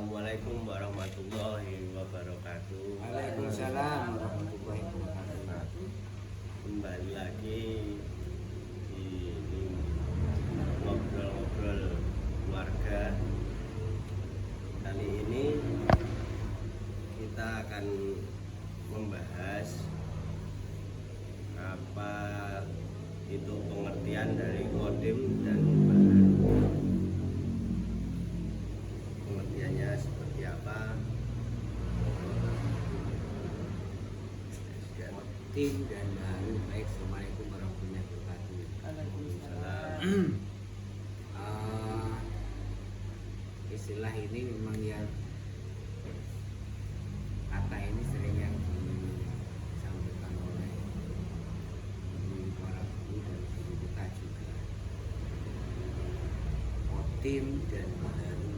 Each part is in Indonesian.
Assalamualaikum warahmatullahi wabarakatuh. Waalaikumsalam warahmatullahi wabarakatuh. Kembali lagi di ngobrol-ngobrol keluarga. Kali ini kita akan membahas apa itu pengertian dari qadim dan baharu. Pengertiannya seperti apa? Qadim dan baharu. Baik, assalamualaikum warahmatullahi wabarakatuh. Waalaikumsalam. Istilah ini memang yang kata ini sering yang disampaikan oleh para guru dan guru kita juga. Qadim dan baharu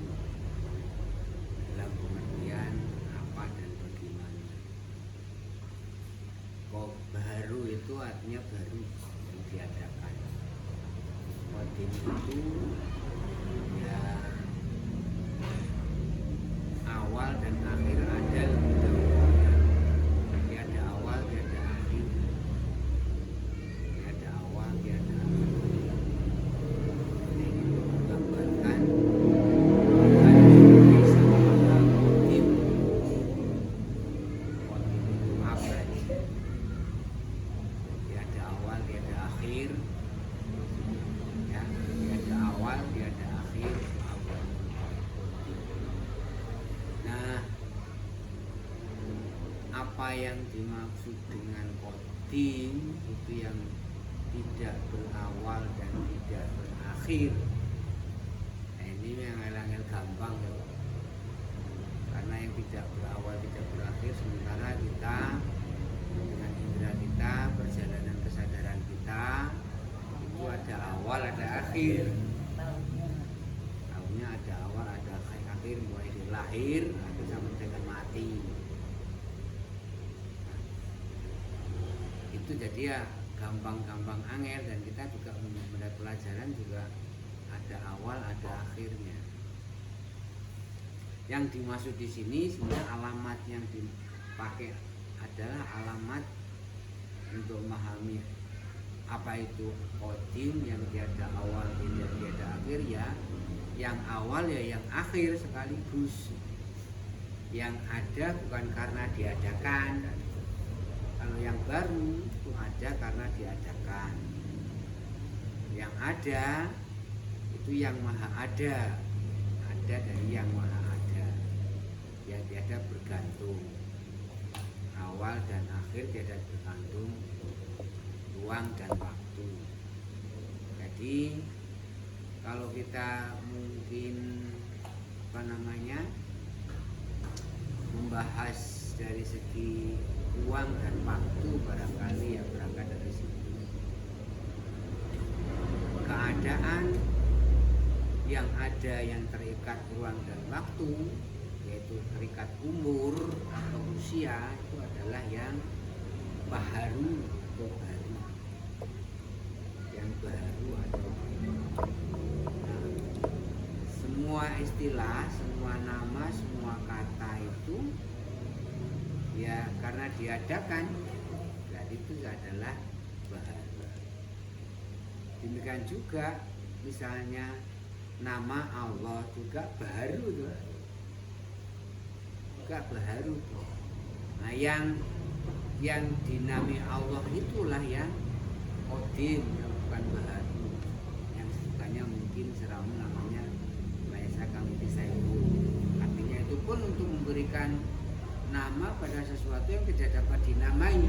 dalam pengertian apa dan bagaimana. Baharu itu artinya baru yang diadakan. Qadim itu ya awal dan akhir ada lebih dahulu. Dia ada awal, dia ada akhir. Dia ada awal, dia ada akhir. Ini menggambarkan sama kata qadim. Qadim itu apa? Dia ada awal, dia ada akhir. Ya, dia ada awal, dia ada akhir. Nah, apa yang dimaksud dengan qadim itu yang tidak berawal dan tidak berakhir. Nah, ini yang angel gampang ya. Karena yang tidak berawal tidak berakhir, sementara kita dengan indera kita, perjalanan kesadaran kita itu ada awal, ada akhir. Tahunya ada awal, ada akhir, mulai dari lahir sampai dengan mati. Itu jadi ya gampang-gampang angel, dan kita juga mendapat pelajaran juga ada awal, ada akhirnya. Yang dimaksud di sini sebenarnya alamat yang dipakai adalah alamat untuk memahami apa itu qadim, yang tiada awal, tiada akhir ya. Yang awal ya yang akhir sekaligus. Yang ada bukan karena diadakan. Kalau yang baru itu ada karena diadakan. Yang ada itu yang maha ada. Ada dari yang maha ada. Yang tiada bergantung. Awal dan akhir tiada bergantung ruang dan waktu. Jadi kalau kita mungkin membahas dari segi ruang dan waktu, barangkali ya berangkat dari situ. Keadaan yang ada yang terikat ruang dan waktu, yaitu terikat umur atau usia, itu adalah yang baharu atau baru. Yang baru atau baru. Semua istilah, semua nama, semua kata itu ya karena diadakan, dan itu adalah baharu. Demikian juga misalnya nama Allah juga baharu tuh. Juga baharu tuh. Nah, yang dinamai Allah itulah yang qadim, yang bukan baharu. Yang sebutannya mungkin seramu namanya kami bisa itu. Artinya itu pun untuk memberikan nama pada sesuatu yang tidak dapat dinamai.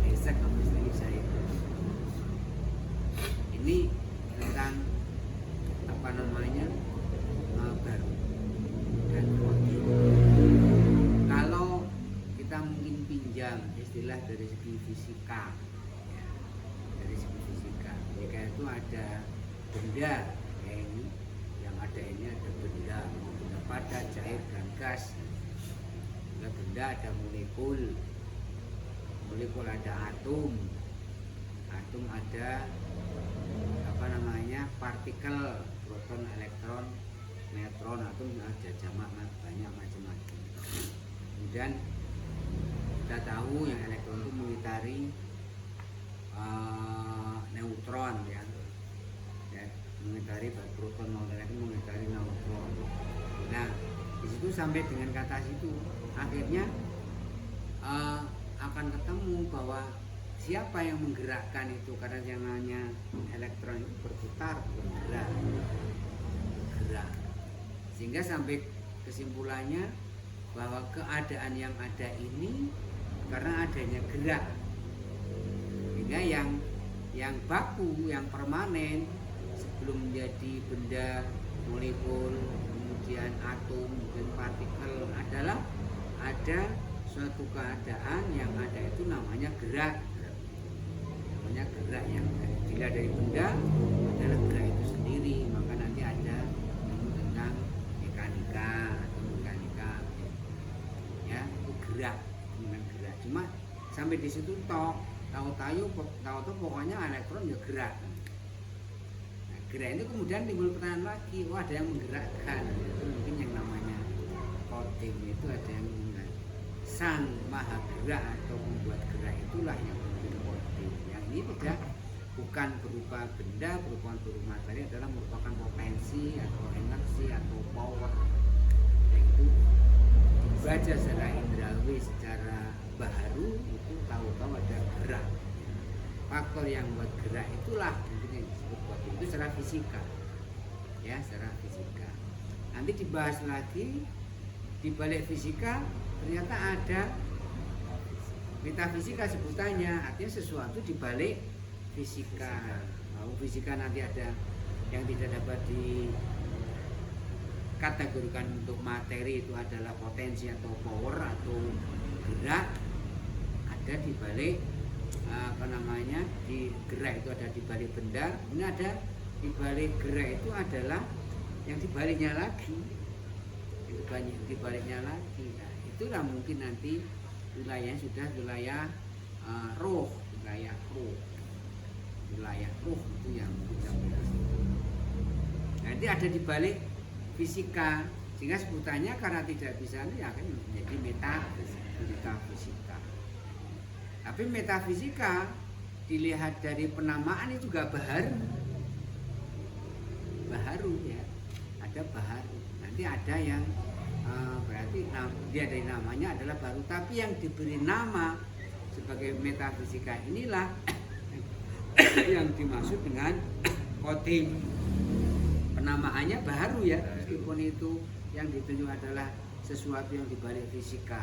Bisa kami saya. Ini tentang apa namanya baru dan qadim. Kalau kita mungkin pinjam istilah dari segi fisika, ya, dari segi fisika, jika itu ada benda ini ada benda pada cair dan gas. Benda ada molekul ada atom ada partikel proton, elektron, neutron, atom, ada jamak banyak macam-macam. Kemudian kita tahu yang elektron itu mengitari neutron ya, mengitari proton, elektron mengitari neutron. Nah di situ sampai dengan kata situ akhirnya akan ketemu bahwa siapa yang menggerakkan itu, karena yang namanya elektron itu berputar, bergerak, sehingga sampai kesimpulannya bahwa keadaan yang ada ini karena adanya gerak, sehingga yang baku, yang permanen sebelum menjadi benda, molekul, kemudian atom, kemudian partikel adalah ada suatu keadaan yang ada itu namanya gerak. Namanya gerak yang dilihat dari benda adalah gerak itu sendiri. Maka nanti ada ilmu tentang mekanika atau mekanika ya, itu gerak, dengan gerak. Cuma sampai di situ tahu-tahu pokoknya elektron ya gerak. Nah, gerak itu kemudian timbul pertanyaan lagi, ada yang menggerakkan. Itu mungkin yang namanya kodim itu ada yang sang maha gerak atau membuat gerak, itulah yang menjadi kodim. Yang ini bukan berupa benda, berupa materi, adalah merupakan potensi atau energi atau power. Itu dibaca secara indrawi, secara baharu, itu tahu-tahu ada gerak. Faktor yang buat gerak itulah mungkin yang disebut kodim. Itu secara fisika ya, secara fisika. Nanti dibahas lagi di balik fisika. Ternyata ada metafisika sebutannya, artinya sesuatu di balik fisika. Fisika nanti ada yang tidak dapat dikategorikan untuk materi, itu adalah potensi atau power atau gerak, ada di balik di gerak itu ada di balik benda. Ini ada di balik gerak itu adalah yang dibaliknya lagi, itu banyak dibaliknya lagi. Nah, itulah mungkin nanti wilayahnya sudah wilayah roh, wilayah roh itu yang sampai ke situ. Nanti ada di balik fisika, sehingga sebutannya karena tidak bisa ini akan menjadi metafisika. Tapi metafisika dilihat dari penamaan itu juga baharu ya, ada baharu. Nanti ada yang berarti dia dari namanya adalah baru, tapi yang diberi nama sebagai metafisika inilah yang dimaksud dengan kodim. Penamaannya baru ya, meskipun itu yang ditunjuk adalah sesuatu yang dibalik fisika.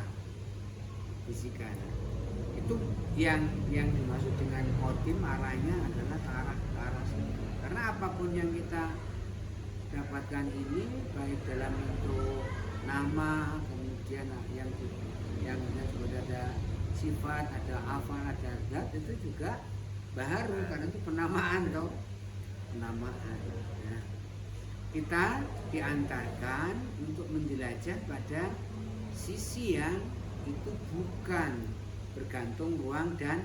Itu yang dimaksud dengan kodim, arahnya adalah ke arah sini. Karena apapun yang kita dapatkan ini, baik dalam bentuk nama, kemudian yang juga ada sifat, ada afal, ada zat, itu juga baharu karena itu penamaan ya. Kita diantarkan untuk menjelajah pada sisi yang itu bukan bergantung ruang dan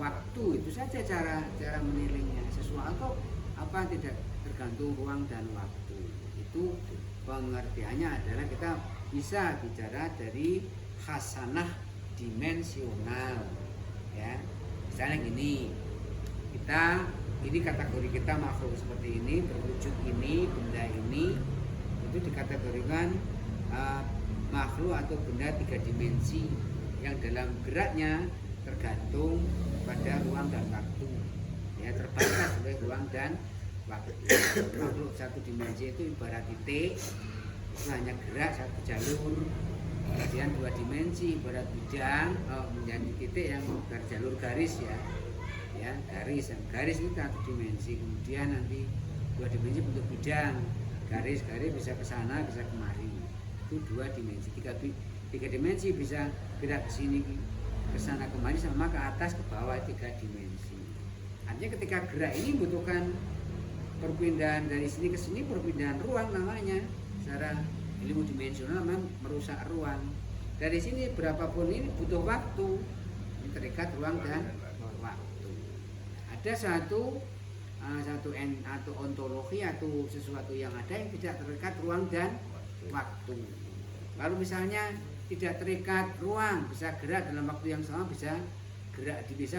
waktu. Itu saja cara menilainya. Sesuatu apa tidak tergantung ruang dan waktu. Itu pengertiannya adalah kita bisa bicara dari khasanah dimensional ya. Misalnya gini, ini kategori kita makhluk seperti ini, berwujud ini, benda ini, itu dikategorikan makhluk atau benda 3 dimensi yang dalam geraknya tergantung pada ruang dan waktu ya, terbatas oleh ruang dan waktu. Makhluk 1 dimensi itu ibarat titik, itu hanya gerak 1 jalur. Kemudian 2 dimensi ibarat bidang, menjadi titik yang jalur garis ya, garis itu 1 dimensi. Kemudian nanti 2 dimensi bentuk bidang, garis bisa ke sana, bisa kemari, itu 2 dimensi. 3 dimensi bisa gerak ke sini, ke sana, kemari, sama ke atas, ke bawah, 3 dimensi. Artinya ketika gerak ini membutuhkan perpindahan dari sini ke sini, perpindahan ruang namanya. Secara ilmu dimensional memang merusak ruang. Dari sini berapapun ini butuh waktu, ini terikat ruang dan waktu. Ada satu atau ontologi atau sesuatu yang ada yang tidak terikat ruang dan waktu. Kalau misalnya tidak terikat ruang, bisa gerak dalam waktu yang sama, bisa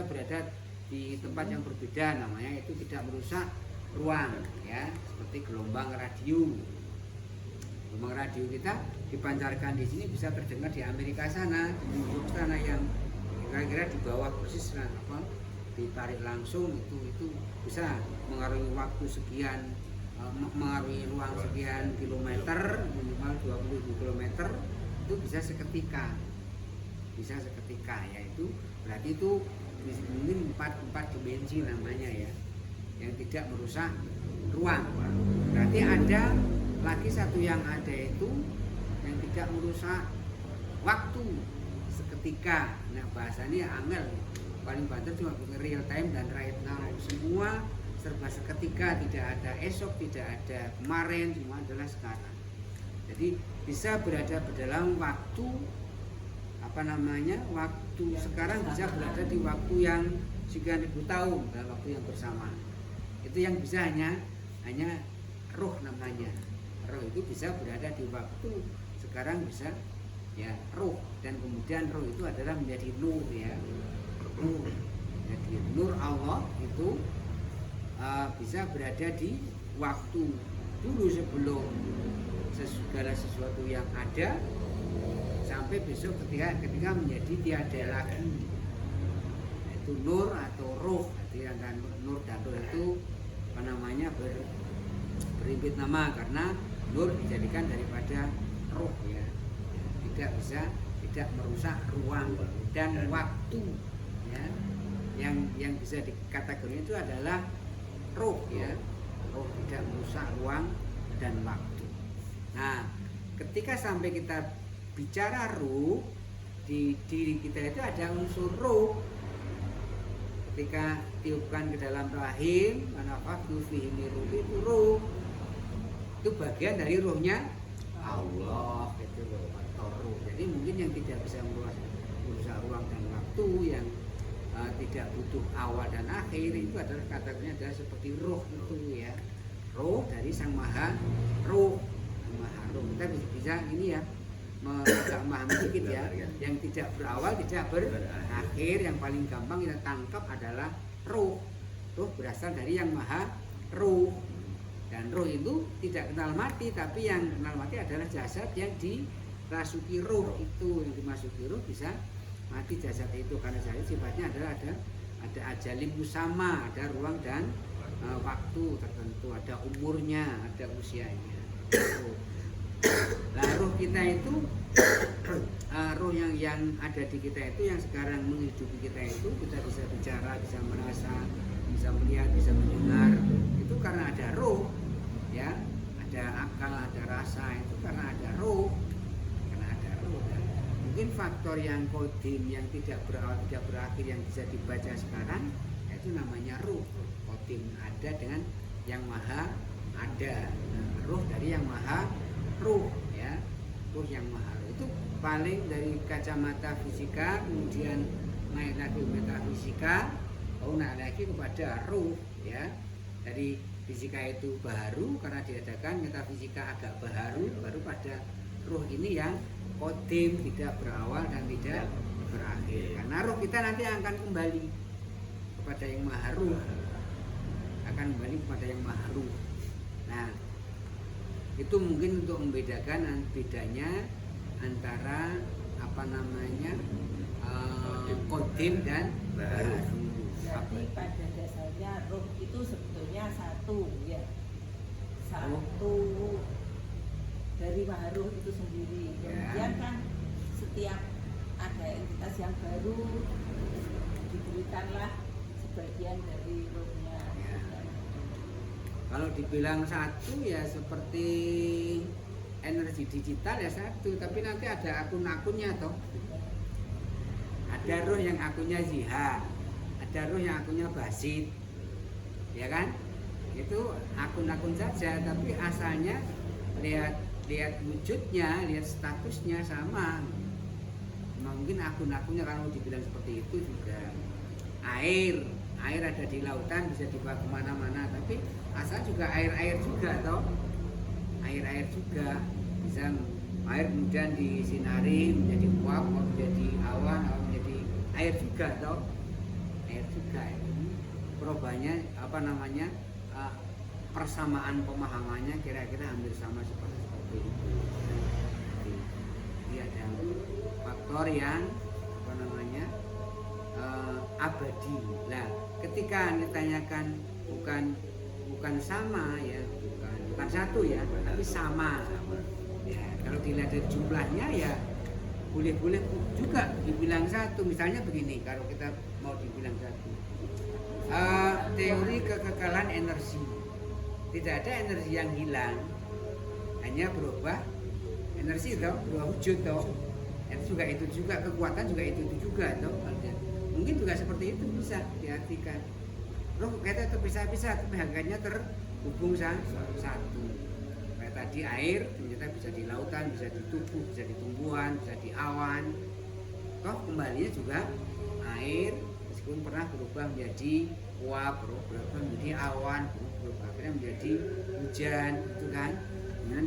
berada di tempat yang berbeda, namanya itu tidak merusak ruang, ya. Seperti gelombang radio. Gelombang radio kita dipancarkan di sini bisa terdengar di Amerika sana, di New York sana yang kira-kira di bawah persis ditarik langsung itu bisa mengaruhi waktu sekian, mengaruhi ruang sekian kilometer, minimal 20 kilometer, itu bisa seketika, yaitu berarti itu mungkin 4 dimensi namanya, ya, yang tidak merusak ruang. Berarti ada lagi satu yang ada itu yang tidak merusak waktu seketika. Nah, bahasanya angel, paling banter cuma real time dan right now, semua serba seketika, tidak ada esok, tidak ada kemarin, semua adalah sekarang. Jadi bisa berada dalam waktu waktu sekarang, bisa berada di waktu yang sekian ribu tahun, dalam waktu yang bersamaan. Itu yang bisa hanya roh namanya. Roh itu bisa berada di waktu sekarang, bisa, ya, roh, dan kemudian roh itu adalah menjadi nur, ya, nur. Jadi nur Allah itu bisa berada di waktu dulu sebelum segala sesuatu yang ada, sampai besok ketika menjadi tiada lagi. Itu nur atau roh. Jadi nur dan roh itu berimpit nama, karena nur dijadikan daripada roh, ya. Tidak merusak ruang dan waktu, ya. Yang bisa dikategorikan itu adalah roh, ya. Roh tidak merusak ruang dan waktu. Nah, ketika sampai kita bicara roh, di diri kita itu ada unsur roh. Ketika tiupkan ke dalam rahim, manafatu fihi ruh, itu roh. Itu bagian dari rohnya Allah, itu roh atau roh. Jadi mungkin yang tidak bisa merusak ruang dan waktu, yang tidak butuh awal dan akhir, itu adalah kategorinya adalah seperti roh itu, ya. Roh dari Sang Maha Roh. Kita bisa ini, ya, memahami sedikit, ya. Yang tidak berawal, tidak berakhir, yang paling gampang kita tangkap adalah roh. Roh berasal dari Yang Maha Roh. Dan roh itu tidak kenal mati, tapi yang kenal mati adalah jasad yang dirasuki roh itu. Yang dimasuki roh bisa mati jasad itu, karena jasad sifatnya adalah ada ajalim musama, ada ruang dan waktu tertentu, ada umurnya, ada usianya. Nah, roh kita itu roh yang ada di kita itu, yang sekarang menghidupi kita itu, kita bisa bicara, bisa merasa, bisa melihat, bisa mendengar, itu karena ada roh, ya. Ada akal, ada rasa, itu karena ada roh. Mungkin faktor yang kodim, yang tidak berawal, tidak berakhir, yang bisa dibaca sekarang, itu namanya ruh. Kodim ada dengan Yang Maha Ada. Nah, ruh dari Yang Maha Ruh, ya. Ruh Yang Maha Ruh itu paling dari kacamata fisika, kemudian naik lagi metafisika, naik lagi kepada ruh, ya. Dari fisika itu baru karena diadakan, metafisika agak baru pada ruh ini yang kodim, tidak berawal dan tidak berakhir. Karena roh kita nanti akan kembali kepada Yang Maha Ruh, Nah, itu mungkin untuk membedakan bedanya antara kodim dan baru. Jadi pada dasarnya roh itu sebetulnya satu, ya. Satu dari Maharuh itu sendiri. Kemudian kan setiap ada entitas yang baru diberikanlah sebagian dari rohnya. Ya. Kalau dibilang satu, ya seperti energi digital, ya satu, tapi nanti ada akun-akunnya toh. Ada roh yang akunnya Ziha, ada roh yang akunnya Basit, ya kan? Itu akun-akun saja, tapi asalnya lihat wujudnya, lihat statusnya sama. Mungkin akun-akunnya kalau dibilang seperti itu juga. Air air ada di lautan bisa dibawa kemana-mana, tapi asal juga air juga toh, air juga bisa air kemudian disinari menjadi uap, menjadi awan, menjadi air juga toh, air juga ini perubahannya apa namanya persamaan pemahamannya kira-kira hampir sama seperti itu. Jadi ada faktor yang apa namanya abadi. Nah, ketika ditanyakan bukan sama ya, bukan satu ya, tapi sama. Ya, kalau dilihat dari jumlahnya ya boleh juga dibilang satu. Misalnya begini, kalau kita mau dibilang satu, teori kekekalan energi, tidak ada energi yang hilang, hanya berubah energi toh, berubah wujud toh. Itu juga kekuatan juga itu juga toh. Mungkin juga seperti itu bisa diartikan. Roh kita terpisah-pisah, tapi hakikatnya terhubung satu. Kayak tadi air ternyata bisa di lautan, bisa di tubuh, bisa di tumbuhan, bisa di awan. Toh kembalinya juga air meskipun pernah berubah menjadi uap, berubah menjadi awan, berubah akhirnya menjadi hujan, itu kan. Kemudian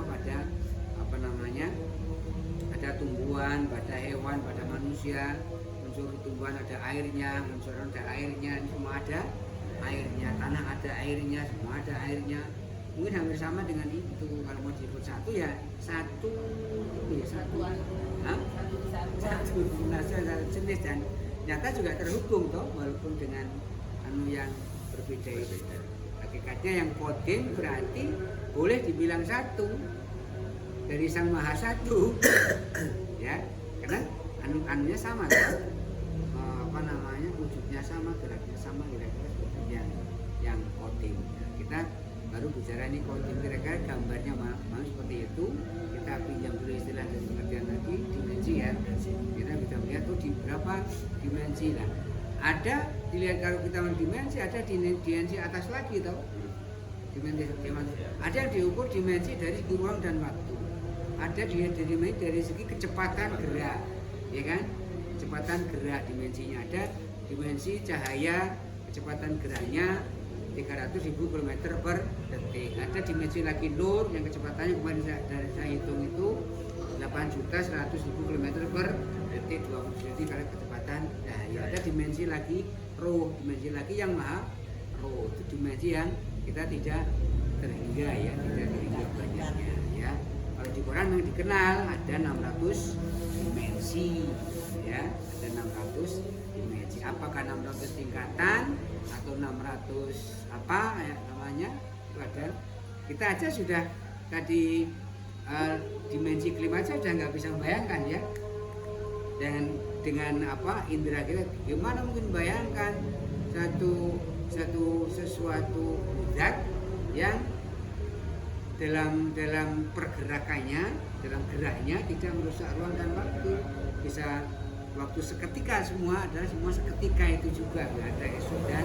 pada apa namanya? Pada tumbuhan, pada hewan, pada manusia. Unsur tumbuhan ada airnya, unsur ada airnya, semua ada airnya, tanah ada airnya, semua ada airnya. Mungkin hampir sama dengan itu. Kalau mau disebut satu ya satu jenis dan nyata juga terhubung toh, walaupun dengan yang berbeda itu. Hakikatnya yang kodim berarti boleh dibilang satu dari Sang Maha Satu ya, karena anunya sama toh. Wujudnya sama, geraknya sama, kira-kira seperti yang kodim. Ya, kita baru bicara ini kodim, kira-kira gambarnya mau seperti itu. Kita pinjam dulu istilah dari pengertian tadi, dimensi ya. Kita bisa melihat tuh di berapa dimensi lah. Ada dilihat kalau kita mendimensi, ada dimensi atas lagi toh. Dimensi ada yang diukur dimensi dari segi ruang dan waktu. Ada dimensi dari segi kecepatan gerak, ya kan? Kecepatan gerak dimensinya ada. Dimensi cahaya kecepatan geraknya 300.000 km per detik. Ada dimensi lagi nur yang kecepatannya kemarin saya hitung itu 8.100.000 km per detik, 20 detik kali kecepatan cahaya. Ada dimensi lagi roh, dimensi lagi yang maha roh, itu dimensi yang kita tidak terhingga ya, tidak terhingga banyaknya ya. Kalau di Quran memang dikenal ada 600 dimensi ya, ada 600 dimensi. Apakah 600 tingkatan atau 600 apa ya namanya? Ada kita aja sudah tadi dimensi kelima aja sudah nggak bisa membayangkan ya. Dan dengan apa indera kita gimana mungkin bayangkan sesuatu zat yang dalam pergerakannya, dalam geraknya tidak merusak ruang dan waktu, bisa waktu seketika, semua adalah semua seketika itu juga, nggak ada esok dan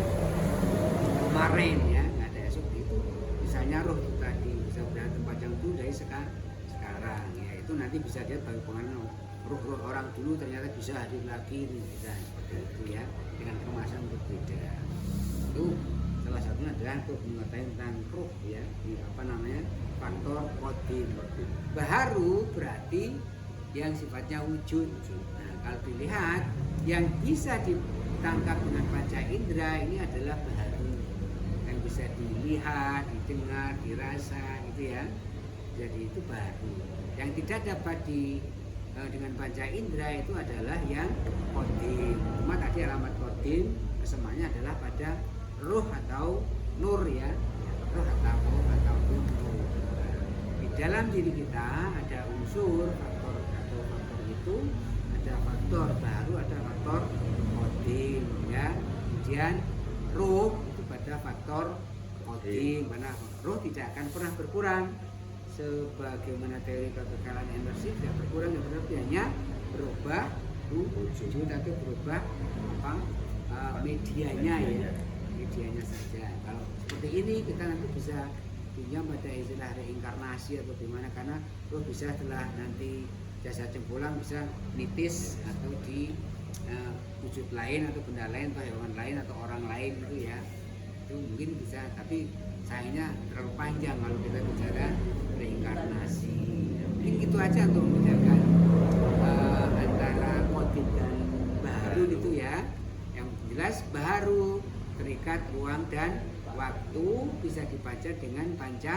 kemarin ya, nggak ada esok itu. Misalnya roh itu tadi bisa berantem panjang itu dari sekarang ya, itu nanti bisa dia bagi pengaruh roh orang dulu ternyata bisa hadir lagi, bisa seperti itu ya, dengan kemasan berbeda. Itu salah satunya adalah untuk mengetahui tentang roh ya, di apa namanya faktor kodim. Baharu berarti yang sifatnya wujud. Nah, kalau dilihat yang bisa ditangkap dengan panca indera ini adalah baharu, yang bisa dilihat, didengar, dirasa gitu ya. Jadi itu baharu. Yang tidak dapat dengan panca indera itu adalah yang kodim. Cuma tadi alamat kodim kesamanya adalah pada roh atau nur ya, roh atau nur. Di dalam diri kita ada unsur faktor itu, ada faktor baru, ada faktor kodim ya. Kemudian roh itu pada faktor kodim, karena roh tidak akan pernah berkurang. Sebagaimana teori kekekalan energi tidak berkurang, yang berarti hanya berubah wujud atau berubah apa medianya ya, medianya saja. Kalau seperti ini kita nanti bisa pinjam pada istilah reinkarnasi atau gimana, karena roh bisa setelah nanti jasad cempulang bisa nitis atau wujud lain atau benda lain atau hewan lain atau orang lain itu ya, itu mungkin bisa, tapi sayangnya terlalu panjang kalau kita bicara reinkarnasi. Mungkin itu aja untuk membedakan antara qadim dan baharu itu ya. Yang jelas baharu terikat ruang dan waktu, bisa dibaca dengan panca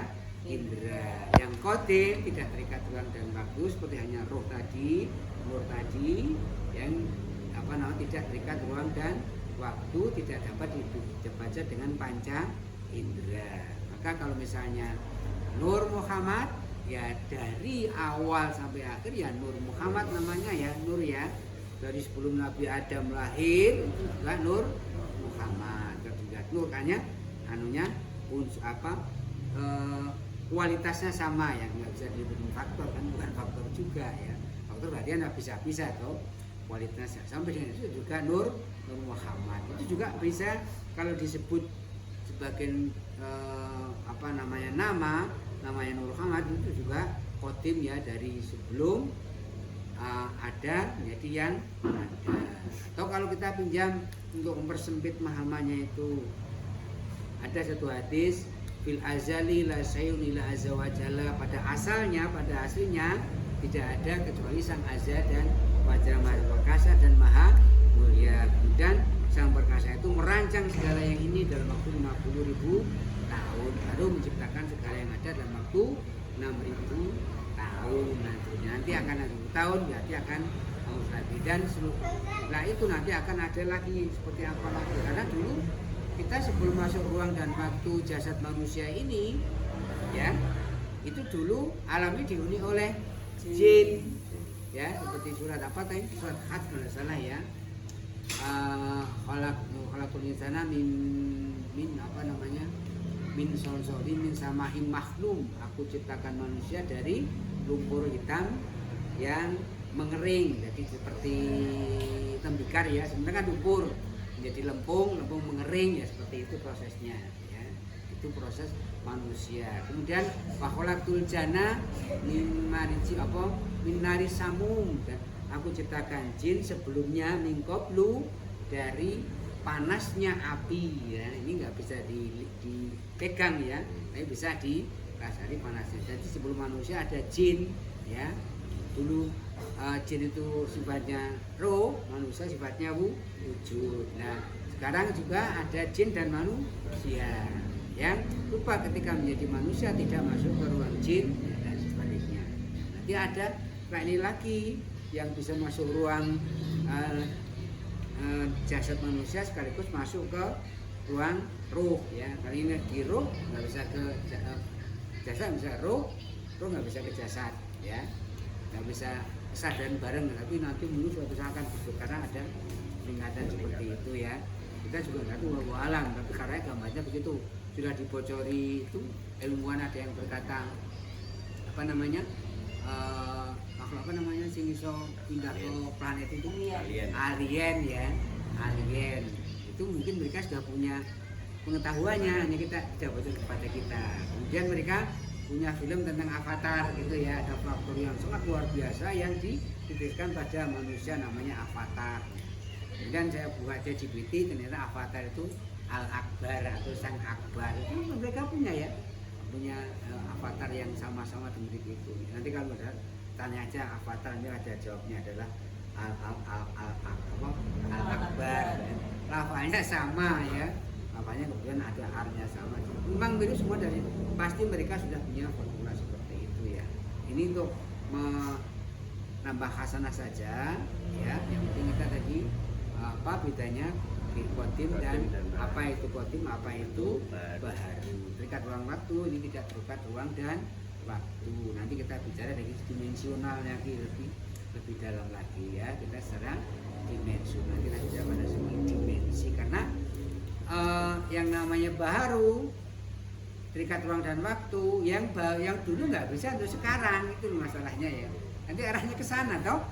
indera. Yang qadim tidak terikat ruang dan waktu, seperti hanya roh tadi, nur tadi yang tidak terikat ruang dan waktu, tidak dapat dibaca dengan panca indera. Maka kalau misalnya Nur Muhammad, ya dari awal sampai akhir ya Nur Muhammad namanya ya, Nur ya. Dari sebelum Nabi Adam lahir itu juga Nur Muhammad. Juga Nur kayaknya kualitasnya sama ya, nggak bisa disebut faktor kan, bukan faktor juga ya. Faktor berarti nggak bisa atau kualitasnya sampai dengan itu juga Nur Muhammad. Itu juga bisa kalau disebut sebagai namanya Nur Muhammad, itu juga qadim ya, dari sebelum ada menjadi yang ada. Atau kalau kita pinjam untuk mempersempit pemahamannya, itu ada satu hadis, fil azali la syai'un illa azza wa jalla, pada asalnya, pada aslinya tidak ada kecuali Sang Azza dan Wajah Maha Perkasa dan Maha Mulia. Kemudian Sang Perkasa itu merancang segala yang ini dalam waktu 50.000 tahun, baru menciptakan segala yang ada dalam waktu 6.000 tahun. Nanti akan ada 1 tahun, berarti akan harus lagi, dan setelah itu nanti akan ada lagi seperti apa lagi. Karena dulu kita sebelum masuk ruang dan waktu jasad manusia ini ya, itu dulu alamnya dihuni oleh jin ya, seperti surat apa tadi, surat Hajj kalau salah ya, khalaqul insana min solsolin min samahim makhlum, aku ciptakan manusia dari lumpur hitam yang mengering, jadi seperti tembikar ya, sebenarnya kan lumpur menjadi lempung mengering ya, seperti itu prosesnya ya. Itu proses manusia. Kemudian fakholaktul jana min nari samum, dan aku ciptakan jin sebelumnya mingkoblu, dari panasnya api ya. Ini nggak bisa dipegang ya, tapi bisa dirasani panasnya. Jadi sebelum manusia ada jin ya. Dulu jin itu sifatnya roh, manusia sifatnya wujud. Nah sekarang juga ada jin dan manusia yang lupa ketika menjadi manusia tidak masuk ke ruang jin dan sebaliknya. Nanti ada ini lagi yang bisa masuk ruang jasad manusia sekaligus masuk ke ruang roh ya. Kali ini di roh nggak bisa ke jasad, bisa roh nggak bisa ke jasad ya, nggak bisa kesadaran bareng, tapi nanti dulu suatu saat akan disebut karena ada peringatan seperti itu ya. Kita juga nggak tahu wallahu alam, tapi karena gambarnya begitu sudah dibocori. Itu ilmuwan ada yang berkata makhluk sing iso pindah ke planet itu alien ya, alien itu mungkin mereka sudah punya pengetahuannya, hanya kita tidak bocor kepada kita. Kemudian mereka punya film tentang Avatar gitu ya, ada faktor yang sangat luar biasa yang dititikkan pada manusia namanya Avatar. Kemudian saya buka ChatGPT, ternyata Avatar itu Al-Akbar atau Sang Akbar, itu mereka punya avatar yang sama-sama dimiliki itu. Nanti kalau ada tanya aja Avatar, ini ada jawabnya adalah Al-Akbar. Lafalnya sama ya, lafalnya kemudian ada R-nya sama. Memang itu semua dari pasti mereka sudah punya formula seperti itu ya. Ini untuk menambah khasanah saja ya. Yang penting kita tadi apa bedanya qadim dan apa itu qadim, apa itu baharu. Terikat ruang waktu, ini tidak terikat ruang dan waktu. Nanti kita bicara dari dimensional lagi, lebih dalam lagi ya. Kita secara dimensional, kita bicara pada segi dimensi, karena yang namanya baharu terikat ruang dan waktu yang dulu nggak bisa untuk sekarang, itu masalahnya ya. Nanti arahnya ke sana toh.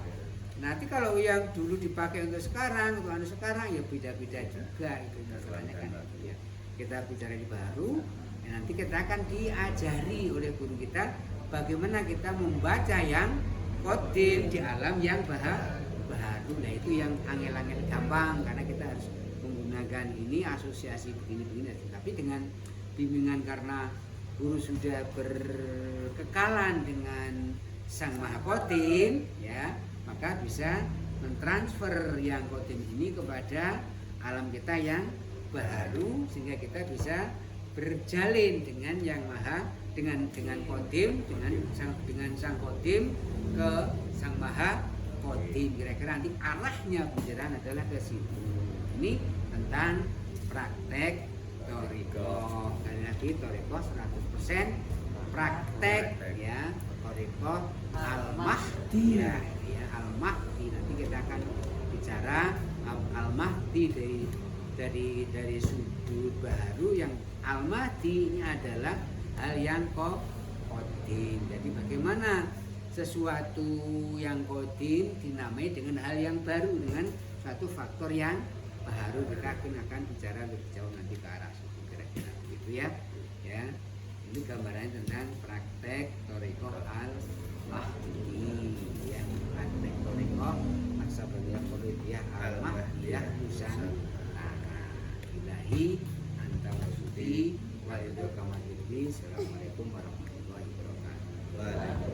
Nanti kalau yang dulu dipakai untuk sekarang, untuk sekarang ya beda-beda juga itu masalahnya kan ya. Kita bicara di baru, ya nanti kita akan diajari oleh guru kita bagaimana kita membaca yang qadim di alam yang baru. Nah itu yang angel-angel gampang karena kita harus menggunakan ini asosiasi begini-begini. Tapi dengan bimbingan karena guru sudah berkekalan dengan Sang Maha Kodim, ya, maka bisa mentransfer yang kodim ini kepada alam kita yang baru sehingga kita bisa berjalin dengan yang maha dengan kodim dengan sang kodim ke sang maha kodim. Kira-kira nanti arahnya pembelajaran adalah ke situ. Ini tentang praktek Thoriko. Kali lagi Thoriko 100% praktek ya. Thoriko Al-Mahdi ya, Al-Mahdi. Nanti kita akan bicara Al-Mahdi dari sudut baru. Yang Al-Mahdi ini adalah hal yang kodim. Jadi bagaimana sesuatu yang kodim dinamai dengan hal yang baru, dengan suatu faktor yang baru. Kita akan bicara lebih jauh nanti ke arah situ, kira-kira begitu ya. Ya, ini gambarannya tentang praktek Thoriko Al-Mahdi ya, praktek Thoriko Maksabaliyah Qolidiyah Al-Mahdiyah Nusantara. Ilahi anta wasudi wa ridho kama. Assalamualaikum warahmatullahi wabarakatuh.